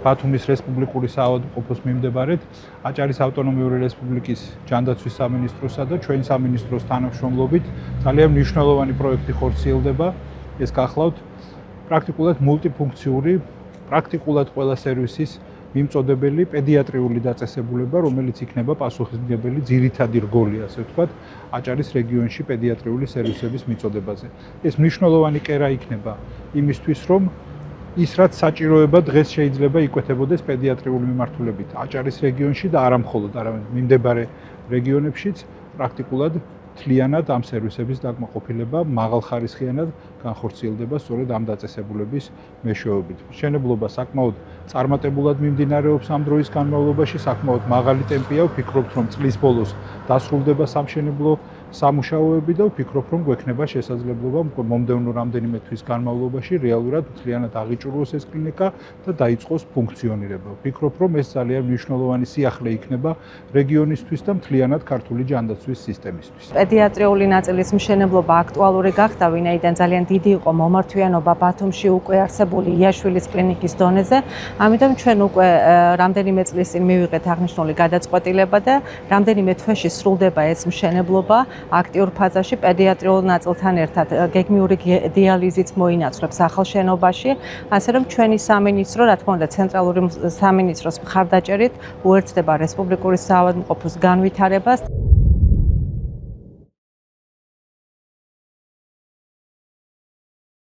ბათუმის რესპუბლიკური საავადმყოფოს მიმდებარედ აჭარის ავტონომიური რესპუბლიკის ჯანდაცვის სამინისტროსა და ჩვენი სამინისტროს თანამშრომლობით ძალიან მნიშვნელოვანი პროექტი ხორციელდება. ეს გახლავთ პრაქტიკულად მულტიფუნქციური, პრაქტიკულად ყველა სერვისის მიმწოდებელი პედიატრიული დაწესებულება, რომელიც იქნება პასუხისმგებელი ძირითადი რგოლი, ასე ვთქვათ, აჭარის რეგიონში პედიატრიული სერვისების მიწოდებაზე. ეს მნიშვნელოვანი კერა იქნება იმისთვის, რომ ის რაც საჭიროება დღეს შეიძლება იკვეთებოდეს პედიატრიული მიმართულებით აჭარის რეგიონში და არა მხოლოდ, არამედ მიმდებარე რეგიონებშიც პრაქტიკულად მთლიანად ამ სერვისების დაკმაყოფილება მაღალხარისხიანად განხორციელდება სწორედ ამ დაწესებულების მეშვეობით. მშენებლობა საკმაოდ წარმატებულად მიმდინარეობს ამ დროის განმავლობაში, საკმაოდ მაღალი ტემპია, ვფიქრობთ, რომ წლის ბოლოს დასრულდება სამშენებლო სამუშაოები და ვფიქრობ, რომ გვექნება შესაძლებლობა მომდევნო რამდენიმე თვის განმავლობაში რეალურად მთლიანად აღიჭურვოს ეს კლინიკა და დაიწყოს ფუნქციონირება. ვფიქრობ, რომ ეს ძალიან მნიშვნელოვანი სიახლე იქნება რეგიონისთვის და მთლიანად ქართული ჯანდაცვის სისტემისთვის. პედიატრიული ნაწილის მშენებლობა აქტუალური გახდა, ვინაიდან ძალიან დიდი იყო მომართვიანობა ბათუმში უკვე არსებული იაშვილის კლინიკის დონეზე. ამიტომ ჩვენ უკვე რამდენიმე წლის წინ მივიღეთ აღნიშნული გადაწყვეტილება და რამდენიმე თვეში სრულდება ეს მშენებლობა. აქტიურ ფაზაში პედიატრიულ ნაწილთან ერთად გეგმიური დიალიზიც მოინაცვლებს ახალ შენობაში, ასე რომ ჩვენი სამინისტრო, რა თქმა უნდა, ცენტრალური სამინისტროს მხარდაჭერით უერთდება რესპუბლიკური საავადმყოფოს განვითარებას.